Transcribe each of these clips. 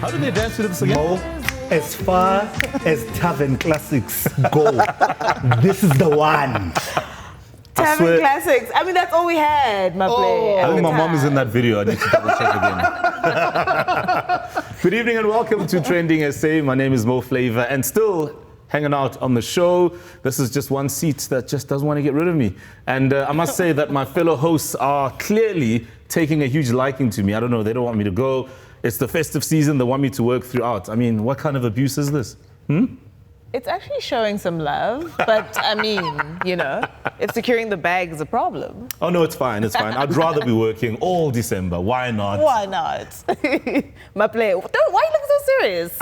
How do they dance to this again? Mo, as far as Tavern Classics go, this is the one. Tavern Classics. I mean, that's all we had, my play. I think my mom is in that video. I need to double check again. Good evening and welcome to TrendingSA. My name is Mo Flavor and still hanging out on the show. This is just one seat that just doesn't want to get rid of me. And I must say that my fellow hosts are clearly taking a huge liking to me. I don't know, they don't want me to go. It's the festive season, they want me to work throughout. I mean, what kind of abuse is this? It's actually showing some love, but I mean, you know, if securing the bag is a problem. Oh no, it's fine, it's fine. I'd rather be working all December. Why not? Why not? My player, why you look so serious?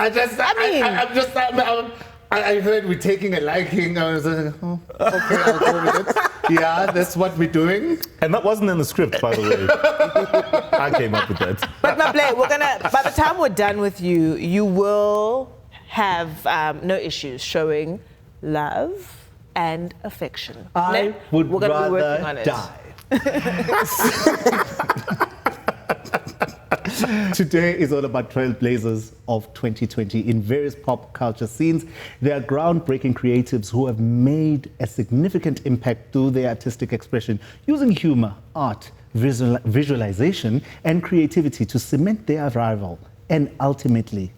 I heard we're taking a liking. I was like, oh, okay, I'll go with it. Yeah, that's what we're doing. And that wasn't in the script, by the way. I came up with that. But my player, by the time we're done with you, you will have no issues showing love and affection. I would we're gonna be rather working on it. die. Today is all about trailblazers of 2020 in various pop culture scenes. They are groundbreaking creatives who have made a significant impact through their artistic expression, using humor, art, visualization, and creativity to cement their arrival and ultimately,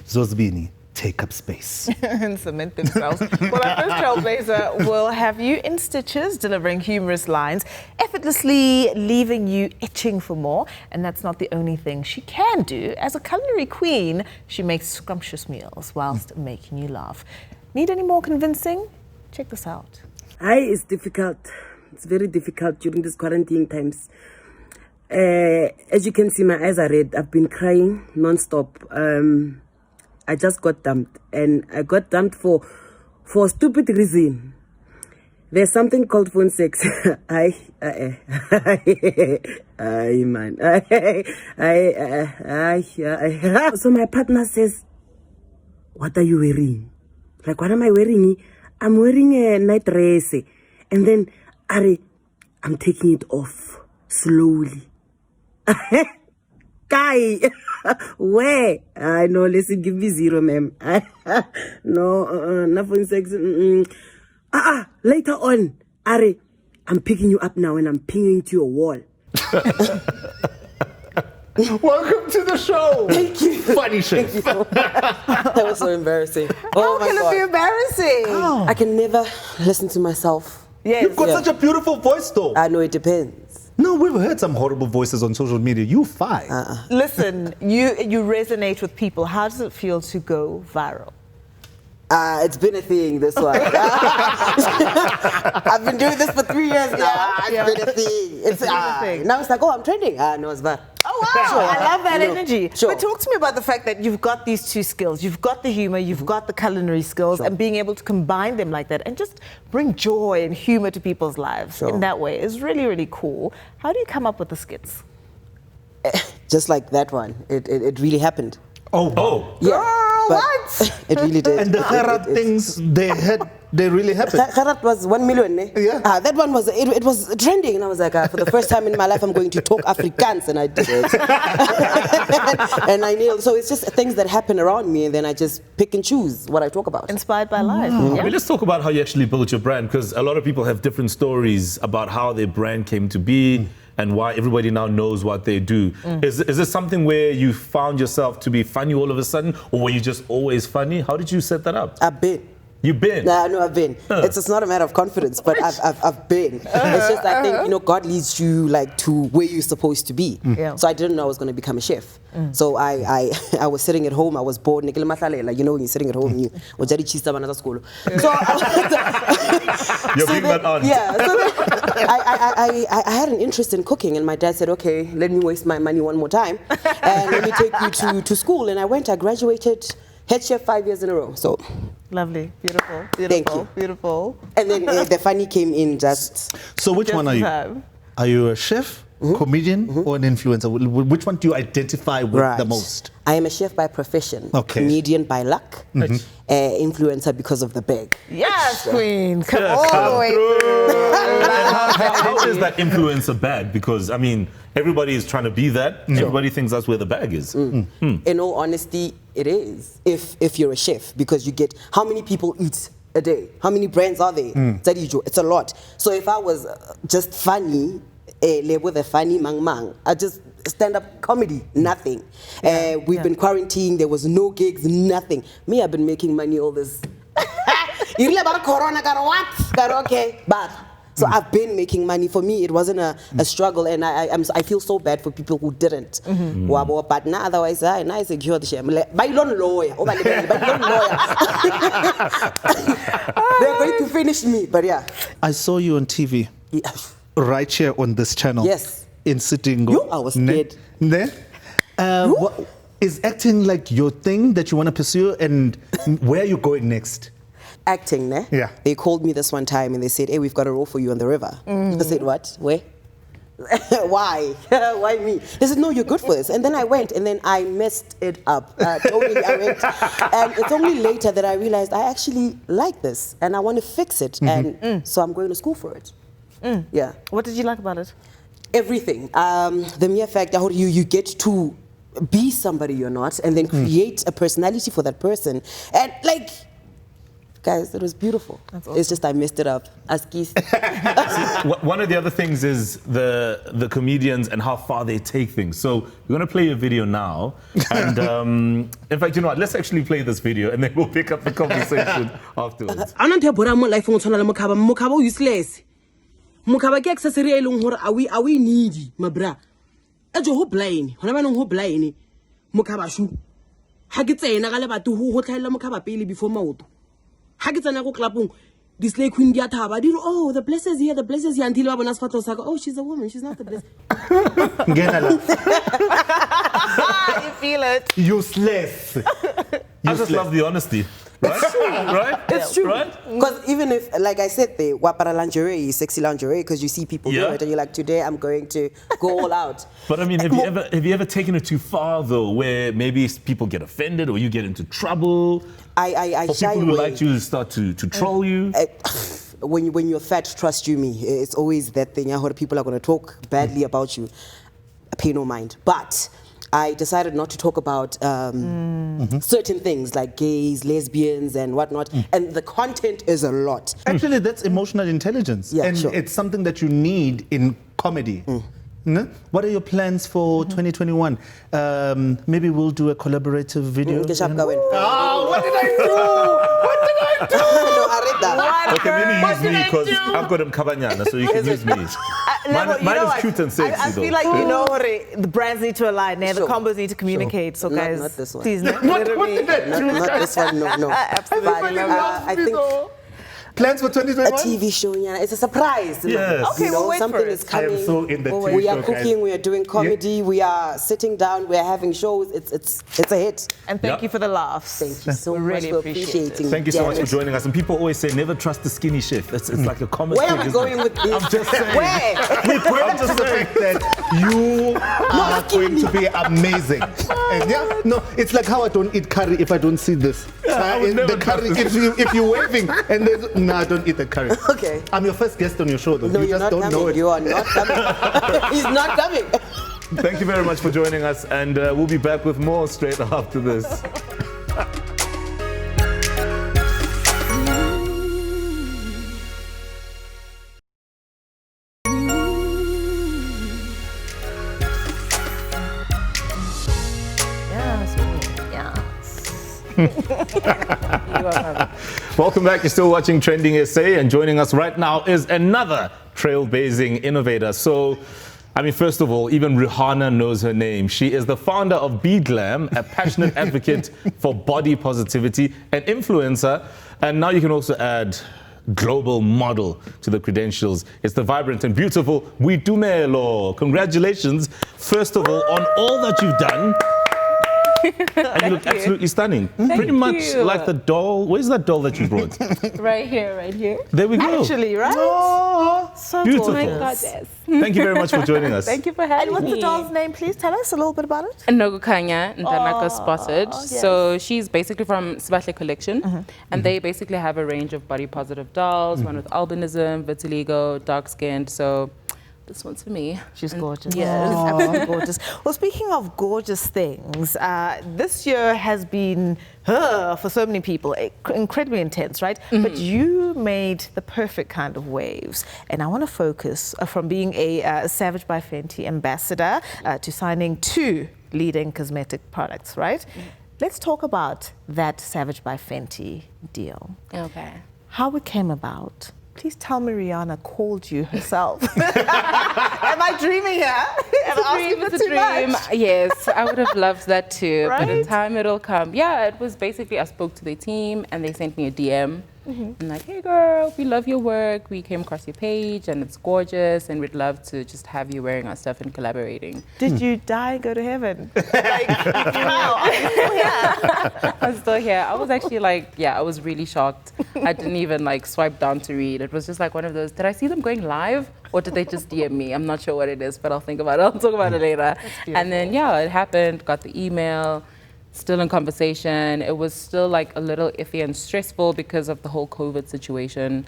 Zozibini, take up space. And cement themselves. Well, our first trailblazer will have you in stitches, delivering humorous lines, effortlessly leaving you itching for more. And that's not the only thing she can do. As a culinary queen, she makes scrumptious meals whilst making you laugh. Need any more convincing? Check this out. It's difficult. It's very difficult during these quarantine times. As you can see, my eyes are red. I've been crying non-stop. I just got dumped, and I got dumped for a stupid reason. There's something called phone sex. Man. So my partner says, "What are you wearing?" Like, what am I wearing? I'm wearing a night dress, and then I'm taking it off slowly. Guy, where? I know, listen, give me 0, ma'am. No, nothing sex. Later on, I'm picking you up now and I'm pinging to your wall. Welcome to the show. Thank you. Funny shit. That was so embarrassing. How can it be embarrassing? I can never listen to myself. Yes. You've got such a beautiful voice, though. I know, it depends. No, we've heard some horrible voices on social media. You fine. Listen, you resonate with people. How does it feel to go viral? It's been a thing, this one. I've been doing this for 3 years now. It's been a thing. It's been a thing. Now it's like, oh, I'm trending. No, it's bad. Oh, wow. Sure. I love that energy. Sure. But talk to me about the fact that you've got these two skills. You've got the humor, you've got the culinary skills, and being able to combine them like that and just bring joy and humor to people's lives in that way is really, really cool. How do you come up with the skits? Just like that one. It really happened. Oh. Yeah. What? It really did. And the Gerard things they really happened. Gerard was 1 million, eh? Yeah. That one was, it was trending, and I was like, for the first time in my life, I'm going to talk Afrikaans, and I did it. And I nailed. So it's just things that happen around me, and then I just pick and choose what I talk about. Inspired by life. I mean, let's talk about how you actually built your brand, because a lot of people have different stories about how their brand came to be and why everybody now knows what they do. Is this something where you found yourself to be funny all of a sudden, or were you just always funny? How did you set that up? I've been. You've been? No, I've been. It's just not a matter of confidence, but I've been. It's just, I think, God leads you like to where you're supposed to be. Yeah. So I didn't know I was going to become a chef. So I was sitting at home, I was bored. Like, you know, when you're sitting at home, you school. So You're big that on. Yeah. So then I had an interest in cooking, and my dad said, okay, let me waste my money one more time, and let me take you to school. And I went, I graduated head chef 5 years in a row. So lovely, beautiful, Thank you. beautiful. And then the funny came in just. So which Just one are in you? time. Are you a chef, comedian, or an influencer? Which one do you identify with the most? I am a chef by profession, Okay. comedian by luck, influencer because of the bag. Yes, queen. Come all the way through. How is that influencer bad? Because, I mean, everybody is trying to be that. Everybody thinks that's where the bag is. In all honesty, it is. If you're a chef, because you get, how many people eat a day? How many brands are there? It's a lot. So if I was just funny, with a funny mang, I just stand-up comedy, nothing. We've been quarantined, there was no gigs, nothing. Me, I've been making money all this. You really about corona, got what? Got okay, but. So I've been making money. For me, it wasn't a struggle, and I feel so bad for people who didn't. But now, otherwise, I secure the shame. But you don't lawyer. They're going to finish me, but yeah. I saw you on TV, right here on this channel. Yes. In Sitingo. I was scared. What, is acting like your thing that you want to pursue, and where are you going next? Acting, ne? Yeah. They called me this one time and they said, hey, we've got a role for you on the river. I said, what? Where? Why? Why me? They said, no, you're good for this. And then I went and then I messed it up. Totally, I went. And it's only later that I realized I actually like this and I want to fix it. And so I'm going to school for it. Yeah. What did you like about it? Everything. The mere fact that you get to be somebody you're not and then create a personality for that person. And like, guys, it was beautiful. Awesome. It's just I messed it up. One of the other things is the comedians and how far they take things. So we're going to play a video now. And in fact, you know what? Let's actually play this video and then we'll pick up the conversation afterwards. I don't have my life on Mukaba useless. Mukaba get accessory along her. Are we needy, my bra? A jo blind. When I know blind, Mukaba shoe. Hagitay Nagalabatu who hotel Mukaba Pili before Mouth. Hagitana go clapung. This lake Queen Diataba. Oh, the blessers here, until Wabanas Fatosaka. Oh, she's a woman, she's not the blessed. You feel it. Useless. I just love the honesty. Right? Right? It's true. Right? Because even if, like I said, the wapara lingerie, sexy lingerie, because you see people do it and you're like, today I'm going to go all out. But I mean, have you ever taken it too far though, where maybe people get offended or you get into trouble? I or shy people who away. like you start to troll you? When you're fat, trust you me, it's always that thing. I heard people are going to talk badly about you. I pay no mind. But I decided not to talk about certain things like gays, lesbians, and whatnot. And the content is a lot. Actually, that's emotional intelligence. Yeah, and sure. it's something that you need in comedy. No? What are your plans for 2021? Maybe we'll do a collaborative video. What did I do? What did I do? No, I read that. Okay, maybe use me because I've got him kabanyana, so you can use me. Mine is cute and sexy I though. feel like the brands need to align, the Sure. combos need to communicate. So guys, Not this one. please, What did I do? Not this one, no. Absolutely. But, I think Plans for a 2021? TV show, yeah, it's a surprise. Yes. Okay, we'll wait something for it. is coming. I am so in the TV We are show, cooking, guys. we are doing comedy, we are sitting down, we are having shows. It's a hit. And thank you for the laughs. Thank you so We much really for appreciate appreciating. Thank you so much for Janet. joining us. And people always say, never trust the skinny chef. It's like a common Where thing, are we isn't going it? with this? I'm just saying. Where? We point to the fact that you are going to be amazing. And yeah, no, it's like how I don't eat curry if I don't see this. I would never the curry, if you're waving and there's, no, I don't eat the curry. Okay. I'm your first guest on your show though. No, you you're just not don't coming. know it. You are not coming. He's not coming. Thank you very much for joining us. And we'll be back with more straight after this. Welcome back. You're still watching TrendingSA, and joining us right now is another trailblazing innovator. So, I mean, first of all, even Rihanna knows her name. She is the founder of Be Glam, a passionate advocate for body positivity, an influencer, and now you can also add global model to the credentials. It's the vibrant and beautiful Boitumelo. Congratulations, first of all, on all that you've done. And you look absolutely stunning. Pretty much you. like the doll. Where's that doll that you brought? Right here. There we go. Actually, right? Oh, So beautiful. gorgeous. Goddess. Thank you very much for joining us. Thank you for having And what's me. the doll's name, please? Tell us a little bit about it. Nogukanya Ndanaka Spotted. yes. So she's basically from Sibahle Collection. And they basically have a range of body positive dolls, one with albinism, vitiligo, dark skinned. So this one's for me. She's gorgeous. Yes. She's absolutely gorgeous. Well, speaking of gorgeous things, this year has been, for so many people, incredibly intense, right? But you made the perfect kind of waves. And I want to focus from being a Savage by Fenty ambassador to signing 2 leading cosmetic products, right? Let's talk about that Savage by Fenty deal. Okay. How it came about. Please tell me Rihanna called you herself. Am I dreaming here? Am I asking for It's a too dream. much? Yes, I would have loved that too. But in Right? time it'll come. Yeah, it was basically I spoke to their team and they sent me a DM. And like, hey girl, we love your work. We came across your page and it's gorgeous and we'd love to just have you wearing our stuff and collaborating. Did you die and go to heaven? Like, how? Are you still here? I'm still here. I was actually like, yeah, I was really shocked. I didn't even like swipe down to read. It was just like one of those, did I see them going live or did they just DM me? I'm not sure what it is, but I'll think about it. I'll talk about it later. And then, yeah, it happened, got the email, still in conversation. It was still like a little iffy and stressful because of the whole COVID situation.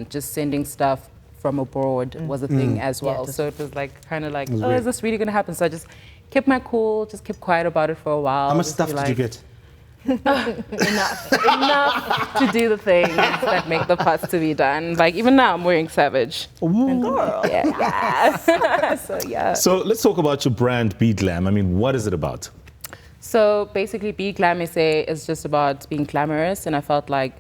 Just sending stuff from abroad was a thing as well. So it was like kind of like, oh, is this really going to happen? So I just kept my cool, just kept quiet about it for a while. How much just stuff be did you get? enough to do the things that make the parts to be done. Like even now, I'm wearing Savage. Girl. Yeah. So yeah. So let's talk about your brand, Be Glam. I mean, what is it about? So basically, Be Glam SA is just about being glamorous, and I felt like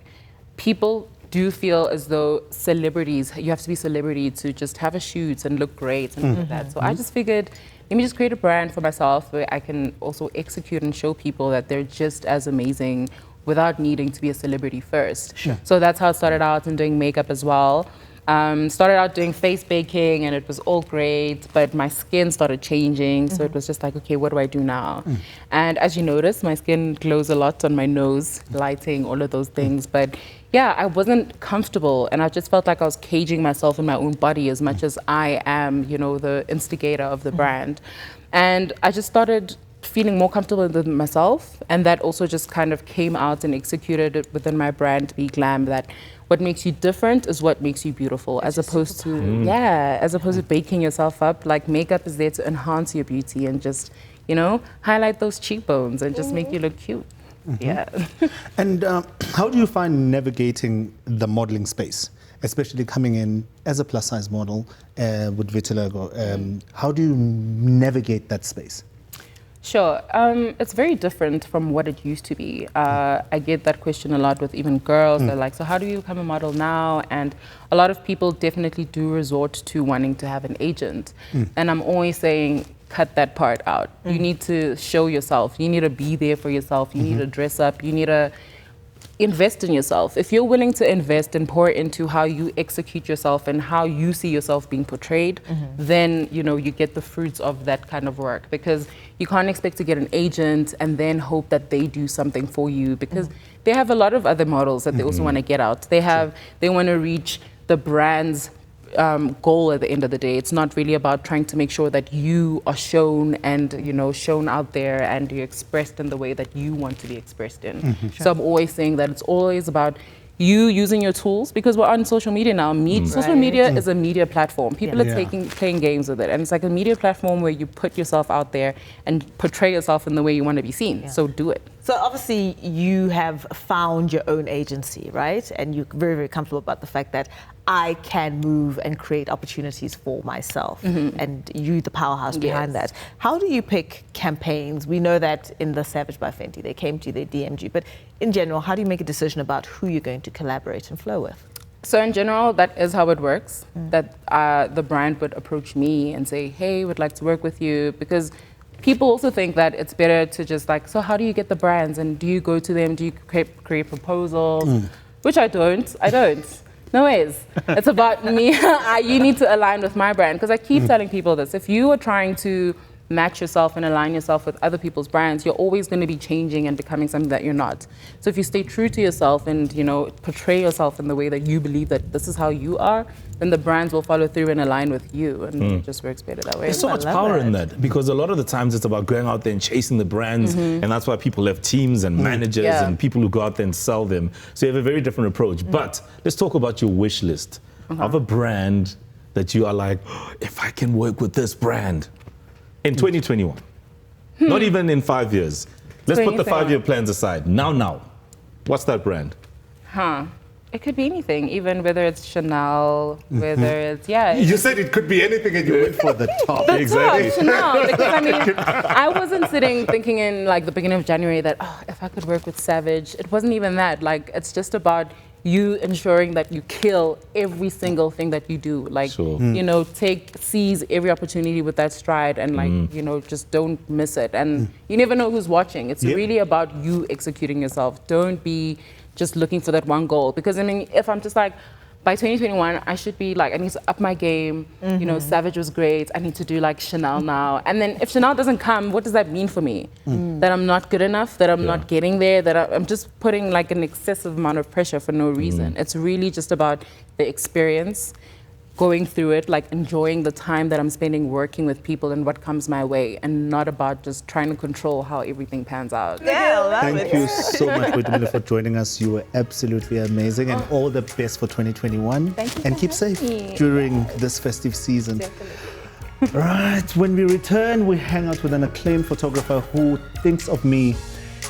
people do feel as though celebrities, you have to be celebrity to just have a shoot and look great and all of that. So I just figured, let me just create a brand for myself where I can also execute and show people that they're just as amazing without needing to be a celebrity first. So that's how it started out, and doing makeup as well. Started out doing face baking and it was all great, but my skin started changing. So it was just like, okay, what do I do now? And as you notice, my skin glows a lot on my nose, lighting, all of those things. But yeah, I wasn't comfortable and I just felt like I was caging myself in my own body as much as I am, you know, the instigator of the brand. And I just started feeling more comfortable with myself, and that also just kind of came out and executed it within my brand, Be Glam, that what makes you different is what makes you beautiful, as opposed to baking yourself up. Like makeup is there to enhance your beauty and just, you know, highlight those cheekbones and just make you look cute. Yeah. And how do you find navigating the modeling space, especially coming in as a plus size model with vitiligo? How do you navigate that space? Sure. It's very different from what it used to be. I get that question a lot with even girls. They're like, so how do you become a model now? And a lot of people definitely do resort to wanting to have an agent. And I'm always saying, cut that part out. You need to show yourself. You need to be there for yourself. You need to dress up. You need to invest in yourself. If you're willing to invest and pour into how you execute yourself and how you see yourself being portrayed, then you know you get the fruits of that kind of work, because you can't expect to get an agent and then hope that they do something for you, because they have a lot of other models that they also want to get out. They want to reach the brand's goal at the end of the day. It's not really about trying to make sure that you are shown and, you know, shown out there and you're expressed in the way that you want to be expressed in. So I'm always saying that it's always about you using your tools, because we're on social media now. Social media is a media platform. People are playing games with it, and it's like a media platform where you put yourself out there and portray yourself in the way you want to be seen. So do it. So obviously you have found your own agency, right? And you're very, very comfortable about the fact that I can move and create opportunities for myself, and you, the powerhouse behind that. How do you pick campaigns? We know that in the Savage by Fenty, they came to you, they DM'd you, but in general, how do you make a decision about who you're going to collaborate and flow with? So in general, that is how it works, that the brand would approach me and say, hey, we'd like to work with you, because people also think that it's better to just like, so how do you get the brands, and do you go to them, do you create proposals? Which I don't. No ways. It's about me. You need to align with my brand, because I keep telling people this. If you are trying to match yourself and align yourself with other people's brands, you're always going to be changing and becoming something that you're not. So if you stay true to yourself and, you know, portray yourself in the way that you believe that this is how you are, then the brands will follow through and align with you, and it just works better that way. There's so much power in that, because a lot of the times it's about going out there and chasing the brands, and that's why people have teams and managers and people who go out there and sell them. So you have a very different approach. But let's talk about your wish list of a brand that you are like, oh, if I can work with this brand in 2021, not even in 5 years. Let's put the 5-year plans aside. Now. What's that brand? It could be anything, even whether it's Chanel, whether it's, You said it could be anything and you went for the top. Exactly. Chanel, because I mean, I wasn't sitting thinking in like the beginning of January that, oh, if I could work with Savage. It wasn't even that. Like, it's just about you ensuring that you kill every single thing that you do. Like, you know, seize every opportunity with that stride and like, you know, just don't miss it. And you never know who's watching. It's really about you executing yourself. Don't be just looking for that one goal. Because I mean, if I'm just like, by 2021, I should be like, I need to up my game. You know, Savage was great. I need to do like Chanel now. And then if Chanel doesn't come, what does that mean for me? That I'm not good enough, that I'm not getting there, that I'm just putting like an excessive amount of pressure for no reason. It's really just about the experience, going through it, like enjoying the time that I'm spending working with people and what comes my way, and not about just trying to control how everything pans out. Yeah, I love Thank you so much, Boitumelo, for joining us. You were absolutely amazing, and all the best for 2021. Thank you and for keep safe having me. during this festive season. Definitely. Right, when we return, we hang out with an acclaimed photographer who thinks of me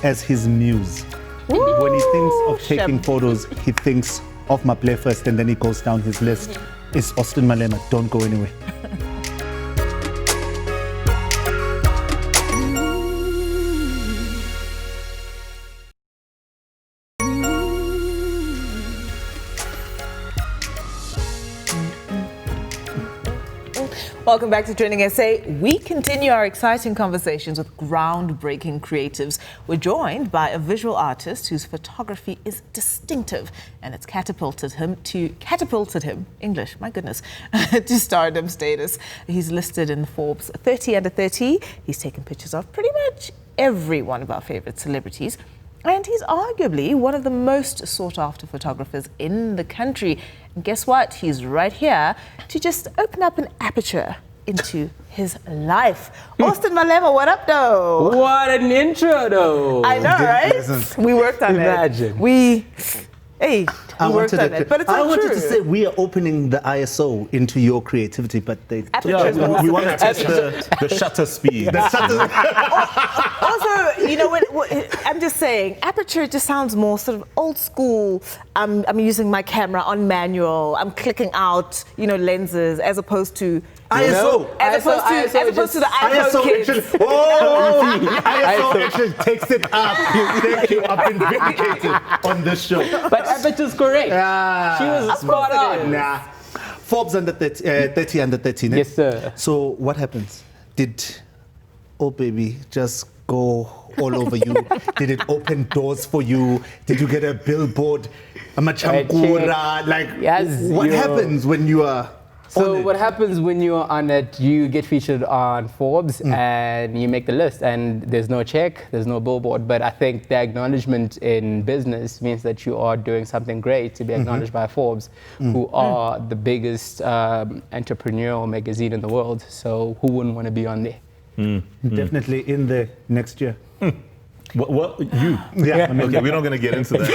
as his muse. When he thinks of taking photos, he thinks of Maple first, and then he goes down his list. It's Austin Malema. Don't go anywhere. Welcome back to TrendingSA. We continue our exciting conversations with groundbreaking creatives. We're joined by a visual artist whose photography is distinctive, and it's catapulted him, English, my goodness, to stardom status. He's listed in Forbes 30 under 30. He's taken pictures of pretty much every one of our favorite celebrities. And he's arguably one of the most sought-after photographers in the country. And guess what? He's right here to just open up an aperture into his life. Austin Malema, what up, though? What an intro, though. I know, right? We worked on Imagine. it. We worked on it, but it's I not wanted true. to say we are opening the ISO into your creativity, but they Aperture. We want to test the shutter speed. Also, you know what? I'm just saying, aperture just sounds more sort of old school. I'm using my camera on manual. I'm clicking out, you know, lenses as opposed to ISO. As opposed to the iPhone ISO kids. action. Oh, ISO action takes it up. Thank you. I've been vindicated on this show. But Aperture's correct. She was spot on. Nah. Forbes under 30 under 13. Yes, sir. So what happens? Did baby just go all over you? Did it open doors for you? Did you get a billboard? A machankura? Like, Yes, what happens when you are So on it? what happens when you're on it, you get featured on Forbes and you make the list, and there's no check, there's no billboard, but I think the acknowledgement in business means that you are doing something great to be acknowledged by Forbes, who are the biggest entrepreneurial magazine in the world, so who wouldn't want to be on there? Definitely in the next year. Well, you. Yeah. Okay, we're not going to get into that.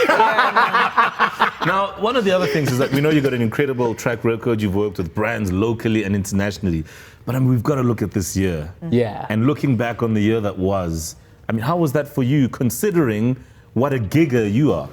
Now, one of the other things is that we know you've got an incredible track record. You've worked with brands locally and internationally. But I mean, we've got to look at this year. Yeah. And looking back on the year that was, I mean, how was that for you, considering what a gigger you are?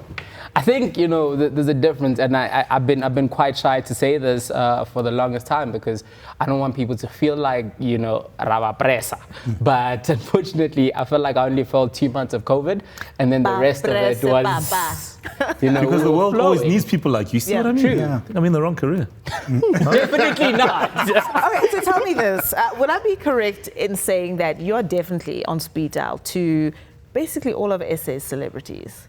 I think, you know, there's a difference, and I've been quite shy to say this for the longest time because I don't want people to feel like, you know, raba presa. But unfortunately, I felt like I only felt 2 months of COVID, and then the rest of it was, you know, Because the world always needs people like you. See what I mean? True. Yeah. I'm in the wrong career. Definitely not. Okay, so tell me this. Would I be correct in saying that you're definitely on speed dial to basically all of SA's celebrities?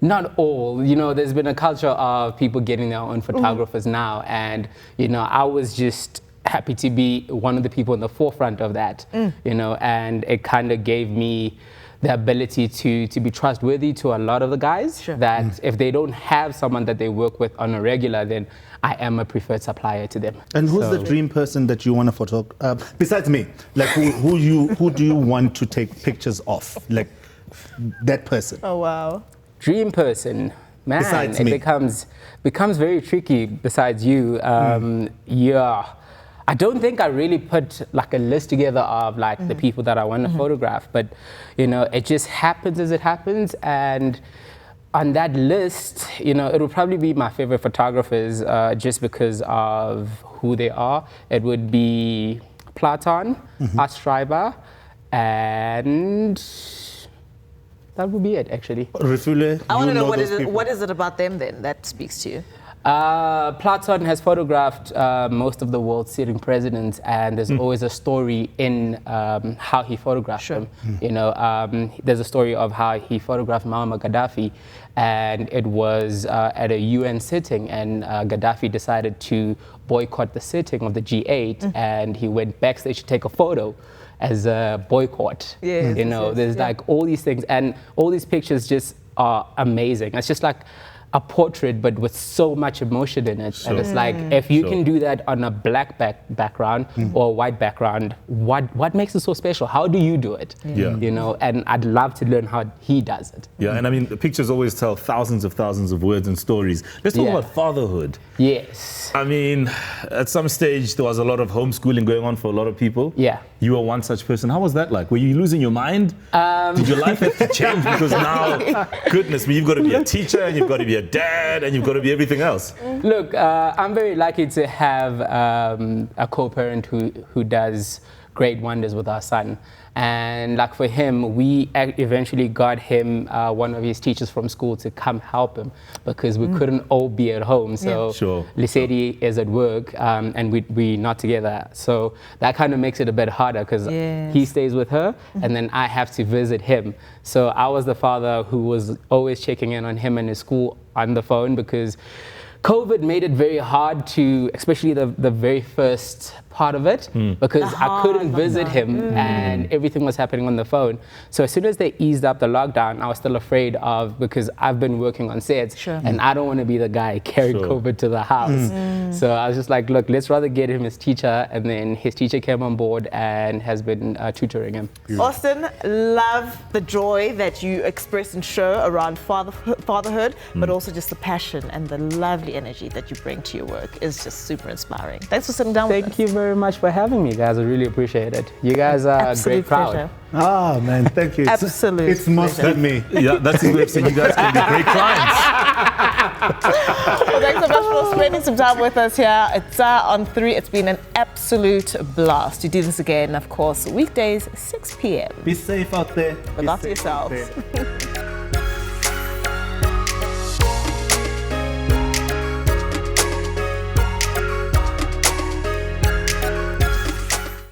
Not all. You know, there's been a culture of people getting their own photographers now, and, you know, I was just happy to be one of the people in the forefront of that, you know, and it kind of gave me the ability to be trustworthy to a lot of the guys, that if they don't have someone that they work with on a regular, then I am a preferred supplier to them. And who's the dream person that you want to photograph? Besides me, like who do you want to take pictures of? Like that person. Oh, wow. Dream person, man, Besides it me. becomes very tricky. Besides you, yeah. I don't think I really put like a list together of like the people that I want to photograph, but you know, it just happens as it happens. And on that list, you know, it would probably be my favorite photographers just because of who they are. It would be Platon, Astraiba, and that would be it actually. Refule, I want to you know those people. what is it about them then that speaks to you? Platon has photographed most of the world's sitting presidents, and there's always a story in how he photographed them. You know, there's a story of how he photographed Malema Gaddafi, and it was at a UN sitting, and Gaddafi decided to boycott the sitting of the G8, and he went backstage to take a photo as a boycott. Yes, you know, yes, there's like all these things, and all these pictures just are amazing. It's just like a portrait, but with so much emotion in it. And it's like, if you can do that on a black background or a white background, what makes it so special? How do you do it? Yeah. You know, and I'd love to learn how he does it. Yeah, and I mean, the pictures always tell thousands of words and stories. Let's talk Yeah. about fatherhood. Yes. I mean, at some stage, there was a lot of homeschooling going on for a lot of people. Yeah. You were one such person. How was that like? Were you losing your mind? Did your life have to change? Because now, goodness me, you've got to be a teacher, and you've got to be a dad, and you've got to be everything else. Look, I'm very lucky to have a co-parent who does great wonders with our son. And like for him, we eventually got him one of his teachers from school to come help him because we couldn't all be at home. So Sure. Lisedi is at work and we not together. So that kind of makes it a bit harder because he stays with her and then I have to visit him. So I was the father who was always checking in on him and his school on the phone because COVID made it very hard to, especially the very first part of it, because I couldn't visit him and everything was happening on the phone. So as soon as they eased up the lockdown, I was still afraid of, because I've been working on sets and I don't want to be the guy carrying COVID to the house. So I was just like, look, let's rather get him his teacher, and then his teacher came on board and has been tutoring him. Austin, love the joy that you express and show around fatherhood, but also just the passion and the lovely energy that you bring to your work is just super inspiring. Thanks for sitting down with us. Thank you very much for having me, guys. I really appreciate it. You guys are a Absolute great crowd. pleasure. Ah, man, thank you. Absolute It's mostly me. Yeah, that's his way of saying you guys can be great clients. Well, thanks so much for spending some time with us here. It's on 3. It's been an absolute blast. You do this again, of course, weekdays, 6 p.m. Be safe out there. Look after yourselves.